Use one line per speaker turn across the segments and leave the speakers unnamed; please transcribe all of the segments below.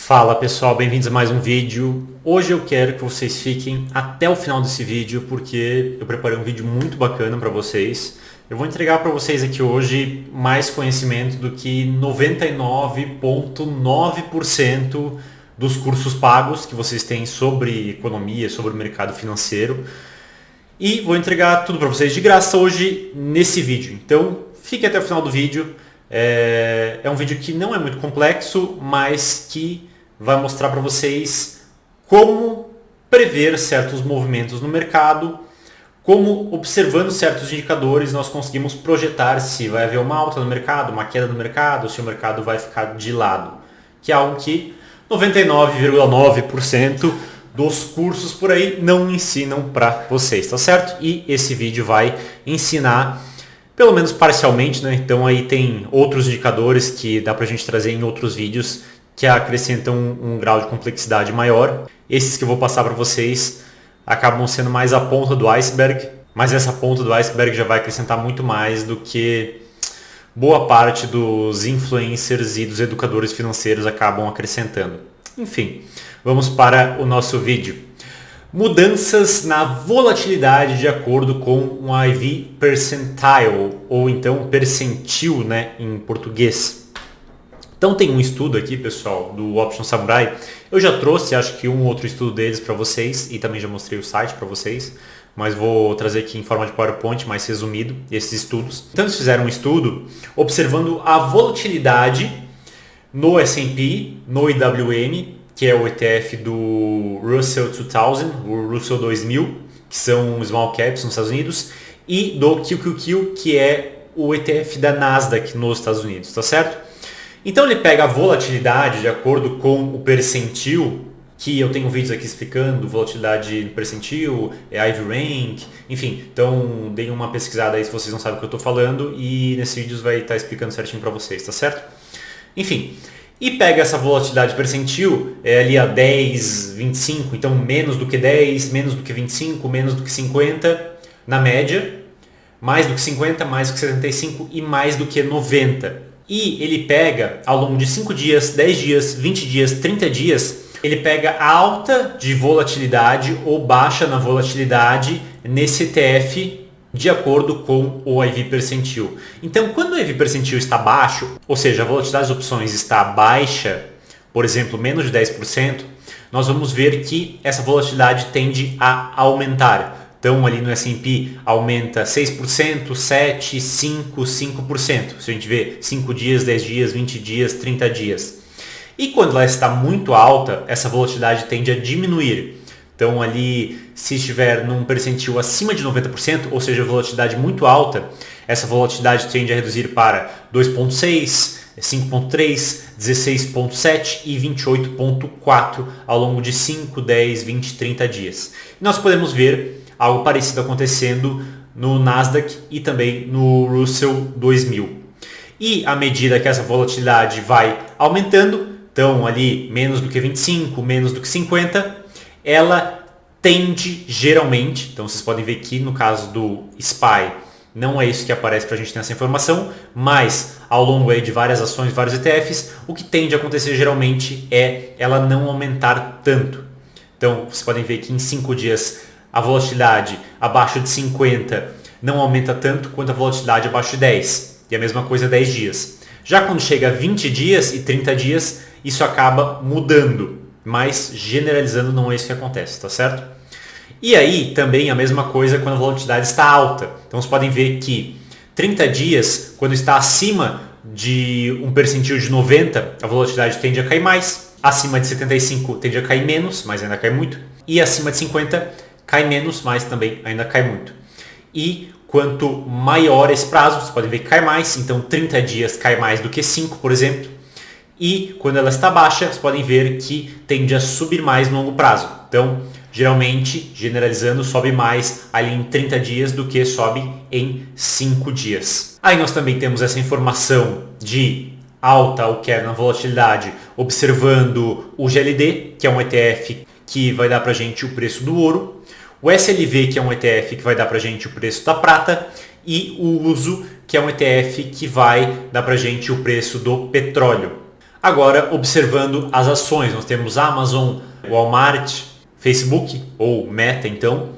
Fala pessoal, bem-vindos a mais um vídeo. Hoje eu quero que vocês fiquem até o final desse vídeo porque eu preparei um vídeo muito bacana para vocês. Eu vou entregar para vocês aqui hoje mais conhecimento do que 99,9% dos cursos pagos que vocês têm sobre economia, sobre o mercado financeiro. E vou entregar tudo para vocês de graça hoje nesse vídeo. Então fique até o final do vídeo. É um vídeo que não é muito complexo, mas que vai mostrar para vocês como prever certos movimentos no mercado, como observando certos indicadores nós conseguimos projetar se vai haver uma alta no mercado, uma queda no mercado, se o mercado vai ficar de lado, que é algo que 99,9% dos cursos por aí não ensinam para vocês, tá certo? E esse vídeo vai ensinar pelo menos parcialmente, né? Então aí tem outros indicadores que dá pra gente trazer em outros vídeos que acrescentam um grau de complexidade maior. Esses que eu vou passar para vocês acabam sendo mais a ponta do iceberg, mas essa ponta do iceberg já vai acrescentar muito mais do que boa parte dos influencers e dos educadores financeiros acabam acrescentando. Enfim, vamos para o nosso vídeo. Mudanças na volatilidade de acordo com um IV percentile, ou então percentil, né, em português. Então tem um estudo aqui, pessoal, do Option Samurai. Eu já trouxe, acho que um outro estudo deles para vocês e também já mostrei o site para vocês, mas vou trazer aqui em forma de PowerPoint mais resumido esses estudos. Então eles fizeram um estudo observando a volatilidade no S&P, no IWM, que é o ETF do Russell 2000, o Russell 2000, que são small caps nos Estados Unidos, e do QQQ, que é o ETF da Nasdaq nos Estados Unidos, tá certo? Então ele pega a volatilidade de acordo com o percentil, que eu tenho vídeos aqui explicando, volatilidade percentil, IV Rank, enfim, então deem uma pesquisada aí se vocês não sabem o que eu estou falando e nesse vídeo vai estar explicando certinho para vocês, tá certo? Enfim, e pega essa volatilidade percentil ali a 10, 25, então menos do que 10, menos do que 25, menos do que 50 na média, mais do que 50, mais do que 75 e mais do que 90. E ele pega ao longo de 5 dias, 10 dias, 20 dias, 30 dias, ele pega a alta de volatilidade ou baixa na volatilidade nesse ETF de acordo com o IV percentil. Então, quando o IV percentil está baixo, ou seja, a volatilidade das opções está baixa, por exemplo, menos de 10%, nós vamos ver que essa volatilidade tende a aumentar. Então, ali no S&P aumenta 6%, 7%, 5%, 5%. Se a gente vê 5 dias, 10 dias, 20 dias, 30 dias. E quando ela está muito alta, essa volatilidade tende a diminuir. Então ali, se estiver num percentil acima de 90%, ou seja, volatilidade muito alta, essa volatilidade tende a reduzir para 2,6%, 5,3%, 16,7% e 28,4% ao longo de 5, 10, 20, 30 dias. E nós podemos ver algo parecido acontecendo no Nasdaq e também no Russell 2000. E à medida que essa volatilidade vai aumentando, então ali menos do que 25, menos do que 50%, ela tende geralmente, então vocês podem ver que no caso do SPY, não é isso que aparece para a gente ter essa informação, mas ao longo aí de várias ações, vários ETFs, o que tende a acontecer geralmente é ela não aumentar tanto. Então vocês podem ver que em 5 dias a volatilidade abaixo de 50 não aumenta tanto quanto a volatilidade abaixo de 10. E a mesma coisa 10 dias. Já quando chega a 20 dias e 30 dias, isso acaba mudando. Mas generalizando não é isso que acontece, tá certo? E aí também a mesma coisa quando a volatilidade está alta. Então vocês podem ver que 30 dias, quando está acima de um percentil de 90, a volatilidade tende a cair mais. Acima de 75 tende a cair menos, mas ainda cai muito. E acima de 50 cai menos, mas também ainda cai muito. E quanto maior esse prazo, vocês podem ver que cai mais. Então 30 dias cai mais do que 5, por exemplo. E quando ela está baixa, vocês podem ver que tende a subir mais no longo prazo. Então, geralmente, generalizando, sobe mais ali em 30 dias do que sobe em 5 dias. Aí nós também temos essa informação de alta ou queda na volatilidade, observando o GLD, que é um ETF que vai dar para a gente o preço do ouro, o SLV, que é um ETF que vai dar para a gente o preço da prata, e o USO, que é um ETF que vai dar para a gente o preço do petróleo. Agora, observando as ações, nós temos Amazon, Walmart, Facebook, ou Meta então,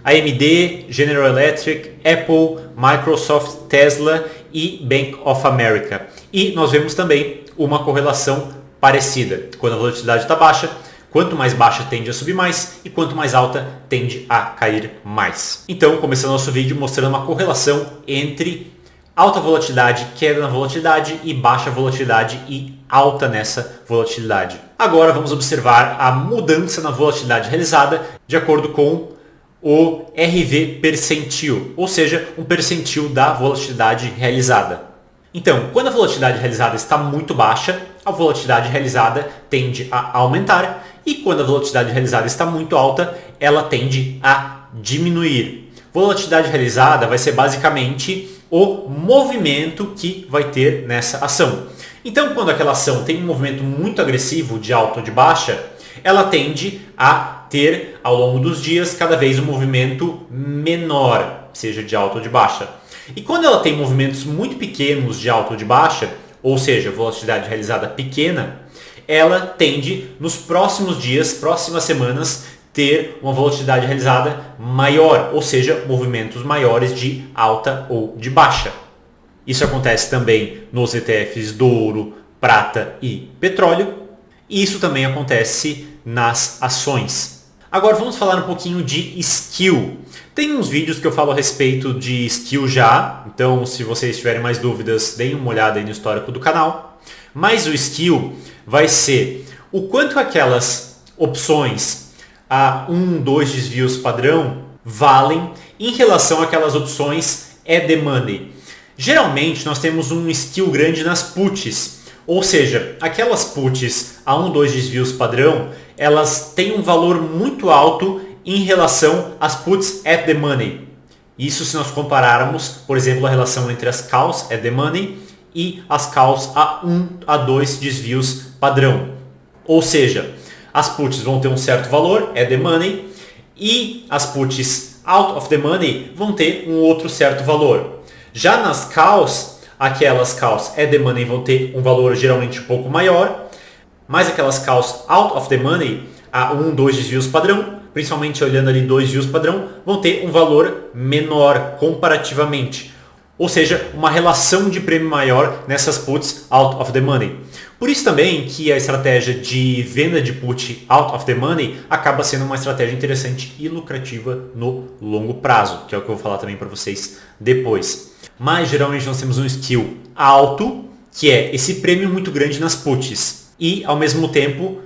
AMD, General Electric, Apple, Microsoft, Tesla e Bank of America. E nós vemos também uma correlação parecida. Quando a volatilidade está baixa, quanto mais baixa tende a subir mais e quanto mais alta tende a cair mais. Então, começando nosso vídeo mostrando uma correlação entre alta volatilidade, queda na volatilidade e baixa volatilidade e alta nessa volatilidade. Agora vamos observar a mudança na volatilidade realizada de acordo com o RV percentil, ou seja, um percentil da volatilidade realizada. Então, quando a volatilidade realizada está muito baixa, a volatilidade realizada tende a aumentar e quando a volatilidade realizada está muito alta, ela tende a diminuir. Volatilidade realizada vai ser basicamente o movimento que vai ter nessa ação. Então, quando aquela ação tem um movimento muito agressivo de alta ou de baixa, ela tende a ter, ao longo dos dias, cada vez um movimento menor, seja de alta ou de baixa. E quando ela tem movimentos muito pequenos de alta ou de baixa, ou seja, volatilidade realizada pequena, ela tende, nos próximos dias, próximas semanas, ter uma volatilidade realizada maior, ou seja, movimentos maiores de alta ou de baixa. Isso acontece também nos ETFs do ouro, prata e petróleo, e isso também acontece nas ações. Agora vamos falar um pouquinho de skill. Tem uns vídeos que eu falo a respeito de skill já, então se vocês tiverem mais dúvidas, deem uma olhada aí no histórico do canal. Mas o skill vai ser o quanto aquelas opções a 1, 2 desvios padrão valem em relação àquelas opções at the money. Geralmente nós temos um skill grande nas puts, ou seja, aquelas puts a 1, 2 desvios padrão, elas têm um valor muito alto em relação às puts at the money. Isso se nós compararmos, por exemplo, a relação entre as calls at the money e as calls a 1 a 2 desvios padrão. Ou seja, as puts vão ter um certo valor at the money e as puts out of the money vão ter um outro certo valor. Já nas calls, aquelas calls at the money vão ter um valor geralmente um pouco maior, mas aquelas calls out of the money, a 1, 2 desvios padrão, principalmente olhando ali 2 desvios padrão, vão ter um valor menor comparativamente. Ou seja, uma relação de prêmio maior nessas puts out of the money. Por isso também que a estratégia de venda de put out of the money acaba sendo uma estratégia interessante e lucrativa no longo prazo, que é o que eu vou falar também para vocês depois. Mas geralmente nós temos um skill alto, que é esse prêmio muito grande nas puts e ao mesmo tempo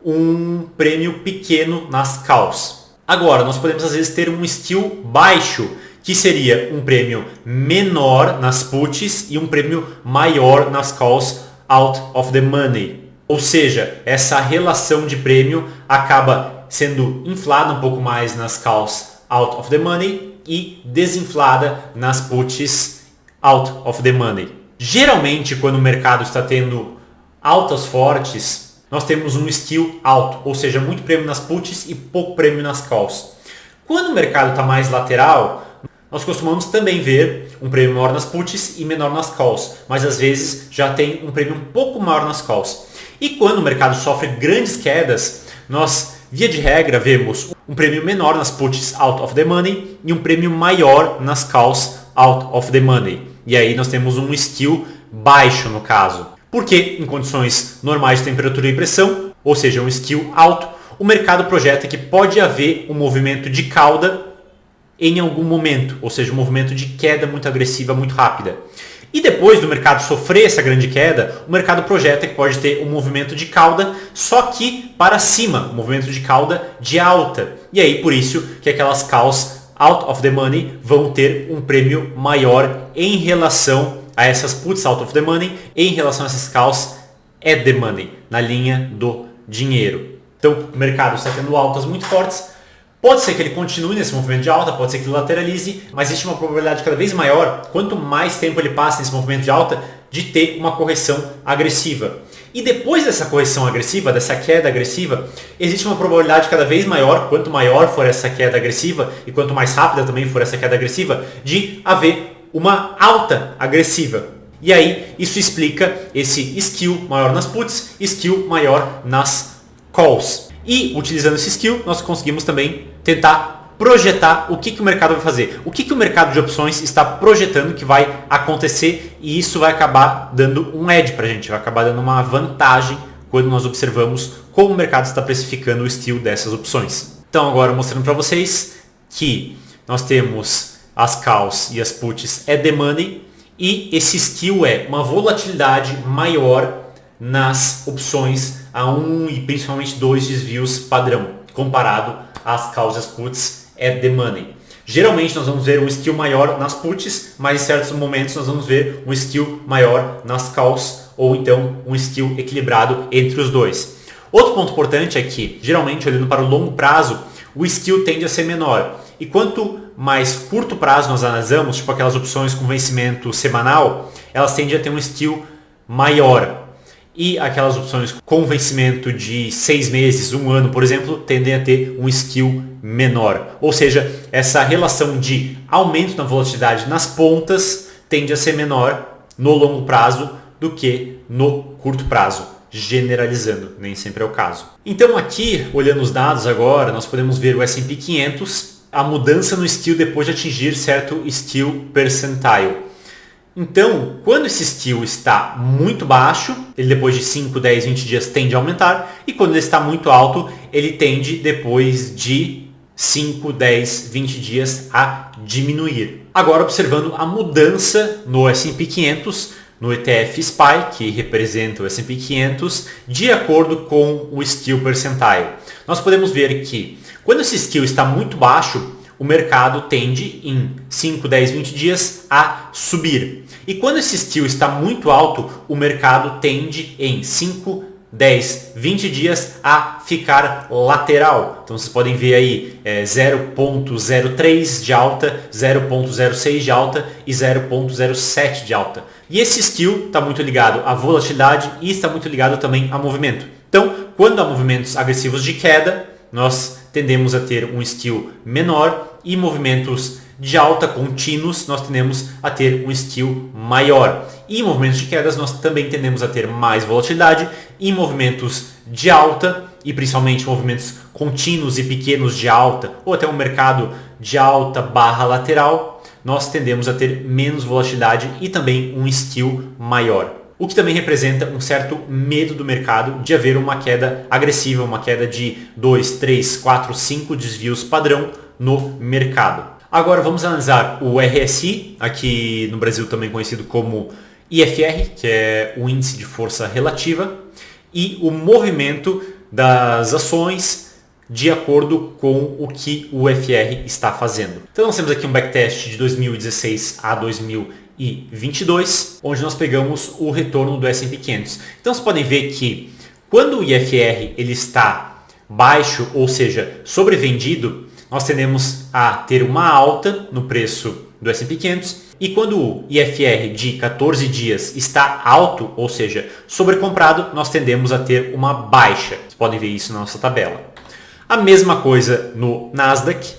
um prêmio pequeno nas calls. Agora, nós podemos às vezes ter um skill baixo, que seria um prêmio menor nas puts e um prêmio maior nas calls out of the money. Ou seja, essa relação de prêmio acaba sendo inflada um pouco mais nas calls out of the money e desinflada nas puts out of the money. Geralmente, quando o mercado está tendo altas fortes, nós temos um skill alto, ou seja, muito prêmio nas puts e pouco prêmio nas calls. Quando o mercado está mais lateral, nós costumamos também ver um prêmio maior nas puts e menor nas calls, mas às vezes já tem um prêmio um pouco maior nas calls. E quando o mercado sofre grandes quedas, nós, via de regra, vemos um prêmio menor nas puts out of the money e um prêmio maior nas calls out of the money. E aí nós temos um skill baixo no caso. Porque em condições normais de temperatura e pressão, ou seja, um skill alto, o mercado projeta que pode haver um movimento de cauda em algum momento, ou seja, um movimento de queda muito agressiva, muito rápida. E depois do mercado sofrer essa grande queda, o mercado projeta que pode ter um movimento de cauda, só que para cima, um movimento de cauda de alta. E aí por isso que aquelas calls out of the money vão ter um prêmio maior em relação a essas puts out of the money, em relação a essas calls at the money, na linha do dinheiro. Então o mercado está tendo altas muito fortes. Pode ser que ele continue nesse movimento de alta, pode ser que ele lateralize, mas existe uma probabilidade cada vez maior, quanto mais tempo ele passa nesse movimento de alta, de ter uma correção agressiva. E depois dessa correção agressiva, dessa queda agressiva, existe uma probabilidade cada vez maior, quanto maior for essa queda agressiva e quanto mais rápida também for essa queda agressiva, de haver uma alta agressiva. E aí isso explica esse skew maior nas puts, skew maior nas calls. E utilizando esse skew nós conseguimos também tentar projetar o que o mercado vai fazer. O que o mercado de opções está projetando que vai acontecer, e isso vai acabar dando um edge para a gente, vai acabar dando uma vantagem quando nós observamos como o mercado está precificando o skew dessas opções. Então agora mostrando para vocês que nós temos as calls e as puts at the money, e esse skew é uma volatilidade maior nas opções a 1 e principalmente 2 desvios padrão, comparado às calls e as puts at the money. Geralmente nós vamos ver um skew maior nas puts, mas em certos momentos nós vamos ver um skew maior nas calls, ou então um skew equilibrado entre os dois. Outro ponto importante é que, geralmente, olhando para o longo prazo, o skew tende a ser menor. E quanto mais curto prazo nós analisamos, tipo aquelas opções com vencimento semanal, elas tendem a ter um skew maior. E aquelas opções com vencimento de 6 meses, 1 ano, por exemplo, tendem a ter um skew menor. Ou seja, essa relação de aumento na volatilidade nas pontas tende a ser menor no longo prazo do que no curto prazo, generalizando, nem sempre é o caso. Então aqui, olhando os dados agora, nós podemos ver o S&P 500, a mudança no skew depois de atingir certo skew percentile. Então, quando esse skew está muito baixo, ele depois de 5, 10, 20 dias tende a aumentar, e quando ele está muito alto, ele tende depois de 5, 10, 20 dias a diminuir. Agora observando a mudança no S&P 500, no ETF SPY, que representa o S&P 500, de acordo com o skew percentile. Nós podemos ver que quando esse skew está muito baixo, o mercado tende em 5, 10, 20 dias a subir. E quando esse skew está muito alto, o mercado tende em 5, 10, 20 dias a ficar lateral. Então vocês podem ver aí 0.03 de alta, 0.06 de alta e 0.07 de alta. E esse skew está muito ligado à volatilidade e está muito ligado também a movimento. Então, quando há movimentos agressivos de queda, nós tendemos a ter um skew menor, e movimentos de alta contínuos nós tendemos a ter um skew maior. E em movimentos de quedas nós também tendemos a ter mais volatilidade. E em movimentos de alta, e principalmente movimentos contínuos e pequenos de alta, ou até um mercado de alta barra lateral, nós tendemos a ter menos volatilidade e também um skew maior. O que também representa um certo medo do mercado de haver uma queda agressiva, uma queda de 2, 3, 4, 5 desvios padrão no mercado. Agora vamos analisar o RSI, aqui no Brasil também conhecido como IFR, que é o índice de força relativa, e o movimento das ações de acordo com o que o FR está fazendo. Então nós temos aqui um backtest de 2016 a 2022, onde nós pegamos o retorno do S&P 500. Então vocês podem ver que quando o IFR ele está baixo, ou seja, sobrevendido, nós tendemos a ter uma alta no preço do S&P 500, e quando o IFR de 14 dias está alto, ou seja, sobrecomprado, nós tendemos a ter uma baixa. Vocês podem ver isso na nossa tabela. A mesma coisa no Nasdaq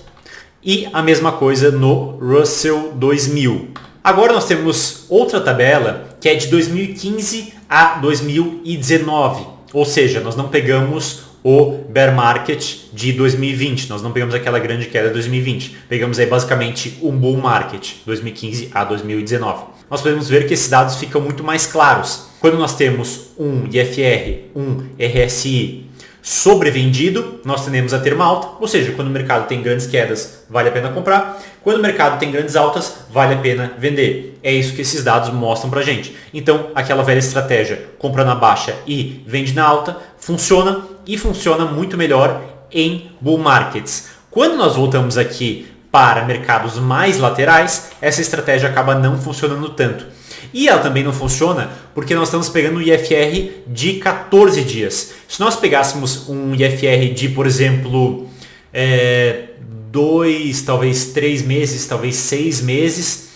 e a mesma coisa no Russell 2000. Agora nós temos outra tabela que é de 2015 a 2019, ou seja, nós não pegamos o bear market de 2020, nós não pegamos aquela grande queda de 2020, pegamos aí basicamente um bull market 2015 a 2019. Nós podemos ver que esses dados ficam muito mais claros. Quando nós temos um IFR, um RSI sobrevendido, nós tendemos a ter uma alta, ou seja, quando o mercado tem grandes quedas, vale a pena comprar. Quando o mercado tem grandes altas, vale a pena vender. É isso que esses dados mostram pra gente. Então, aquela velha estratégia, compra na baixa e vende na alta, funciona, e funciona muito melhor em bull markets. Quando nós voltamos aqui para mercados mais laterais, essa estratégia acaba não funcionando tanto. E ela também não funciona porque nós estamos pegando o IFR de 14 dias. Se nós pegássemos um IFR de, por exemplo, 2, talvez 3 meses, talvez 6 meses,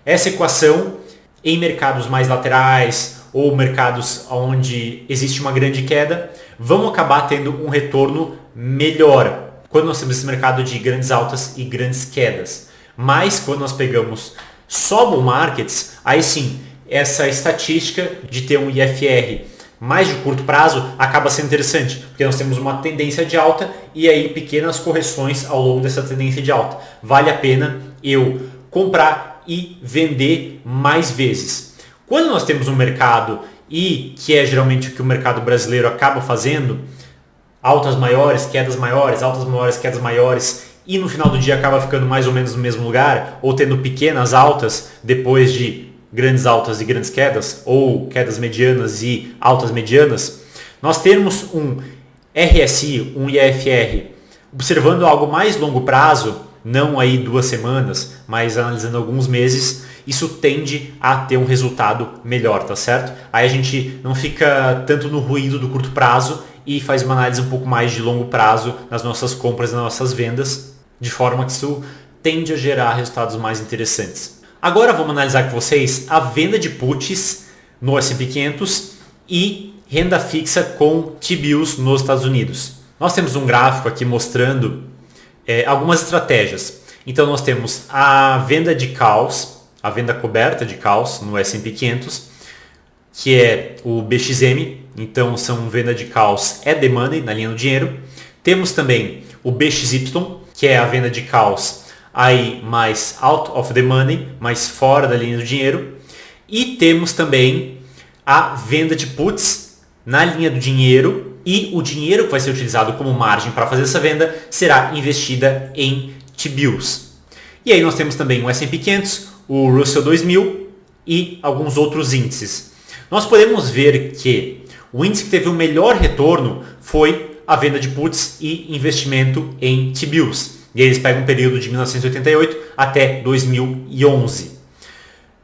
essa equação em mercados mais laterais ou mercados onde existe uma grande queda, vão acabar tendo um retorno melhor quando nós temos esse mercado de grandes altas e grandes quedas. Mas quando nós pegamos só bull markets, aí sim, essa estatística de ter um IFR mais de curto prazo acaba sendo interessante, porque nós temos uma tendência de alta e aí pequenas correções ao longo dessa tendência de alta. Vale a pena eu comprar e vender mais vezes. Quando nós temos um mercado, e que é geralmente o que o mercado brasileiro acaba fazendo, altas maiores, quedas maiores, altas maiores, quedas maiores, e no final do dia acaba ficando mais ou menos no mesmo lugar, ou tendo pequenas altas depois de grandes altas e grandes quedas, ou quedas medianas e altas medianas, nós termos um RSI, um IFR, observando algo mais longo prazo, não aí 2 semanas, mas analisando alguns meses, isso tende a ter um resultado melhor, tá certo? Aí a gente não fica tanto no ruído do curto prazo e faz uma análise um pouco mais de longo prazo nas nossas compras e nas nossas vendas, de forma que isso tende a gerar resultados mais interessantes. Agora vamos analisar com vocês a venda de puts no S&P 500 e renda fixa com T-bills nos Estados Unidos. Nós temos um gráfico aqui mostrando algumas estratégias. Então nós temos a venda de calls, a venda coberta de calls no S&P 500, que é o BXM. Então são venda de calls at the money, na linha do dinheiro. Temos também o BXY, que é a venda de calls aí mais out of the money, mais fora da linha do dinheiro. E temos também a venda de puts na linha do dinheiro, e o dinheiro que vai ser utilizado como margem para fazer essa venda será investida em T-bills. E aí nós temos também o S&P 500, o Russell 2000 e alguns outros índices. Nós podemos ver que o índice que teve o melhor retorno foi a venda de puts e investimento em T-bills. E eles pegam um período de 1988 até 2011.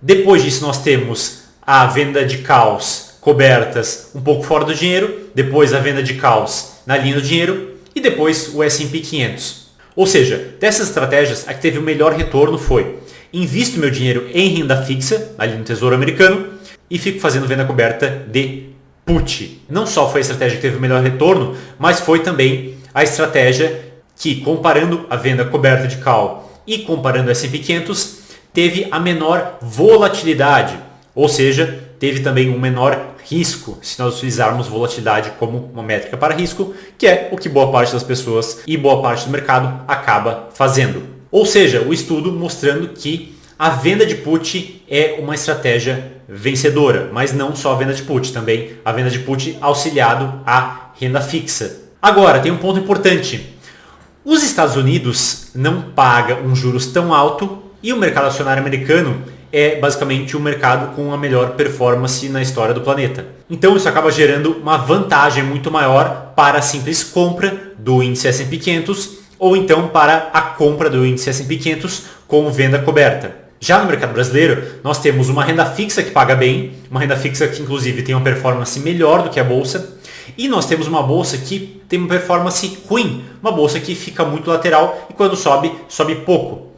Depois disso nós temos a venda de calls cobertas um pouco fora do dinheiro, depois a venda de calls na linha do dinheiro e depois o S&P 500. Ou seja, dessas estratégias, a que teve o melhor retorno foi: invisto meu dinheiro em renda fixa, ali no Tesouro Americano, e fico fazendo venda coberta de put. Não só foi a estratégia que teve o melhor retorno, mas foi também a estratégia que, comparando a venda coberta de call e comparando o S&P 500, teve a menor volatilidade, ou seja, teve também um menor risco, se nós utilizarmos volatilidade como uma métrica para risco, que é o que boa parte das pessoas e boa parte do mercado acaba fazendo. Ou seja, o estudo mostrando que a venda de put é uma estratégia vencedora, mas não só a venda de put, também a venda de put auxiliado à renda fixa. Agora, tem um ponto importante. Os Estados Unidos não pagam um juros tão alto e o mercado acionário americano é basicamente o mercado com a melhor performance na história do planeta. Então isso acaba gerando uma vantagem muito maior para a simples compra do índice S&P 500 ou então para a compra do índice S&P 500 com venda coberta. Já no mercado brasileiro, nós temos uma renda fixa que paga bem, uma renda fixa que inclusive tem uma performance melhor do que a bolsa, e nós temos uma bolsa que tem uma performance ruim, uma bolsa que fica muito lateral e quando sobe, sobe pouco.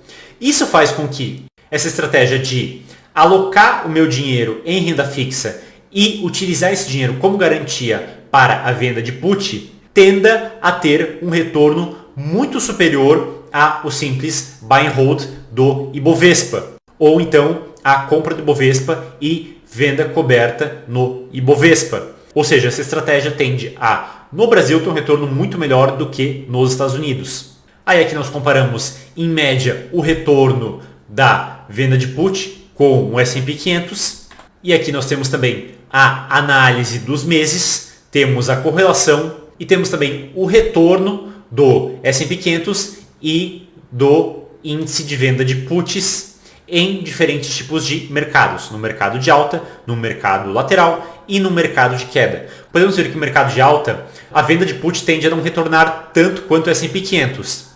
Isso faz com que essa estratégia de alocar o meu dinheiro em renda fixa e utilizar esse dinheiro como garantia para a venda de put tenda a ter um retorno muito superior ao simples buy and hold do Ibovespa, ou então a compra do Ibovespa e venda coberta no Ibovespa. Ou seja, essa estratégia tende a, no Brasil, ter um retorno muito melhor do que nos Estados Unidos. Aí aqui nós comparamos, em média, o retorno da venda de put com o S&P 500. E aqui nós temos também a análise dos meses, temos a correlação e temos também o retorno do S&P 500 e do índice de venda de puts em diferentes tipos de mercados. No mercado de alta, no mercado lateral e no mercado de queda. Podemos ver que no mercado de alta, a venda de put tende a não retornar tanto quanto o S&P 500.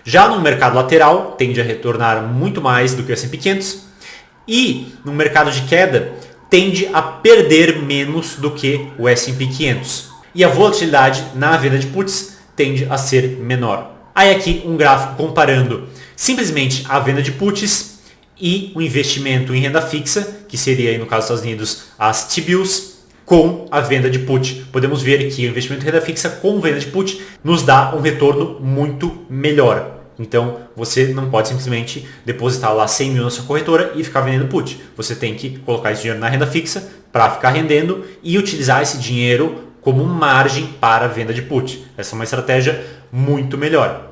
Já no mercado lateral, tende a retornar muito mais do que o S&P 500. E no mercado de queda, tende a perder menos do que o S&P 500. E a volatilidade na venda de puts tende a ser menor. Aí aqui um gráfico comparando simplesmente a venda de puts e o investimento em renda fixa, que seria aí no caso dos Estados Unidos as T-bills, com a venda de put. Podemos ver que o investimento em renda fixa com venda de put nos dá um retorno muito melhor. Então você não pode simplesmente depositar lá 100 mil na sua corretora e ficar vendendo put. Você tem que colocar esse dinheiro na renda fixa para ficar rendendo e utilizar esse dinheiro como margem para a venda de put. Essa é uma estratégia muito melhor.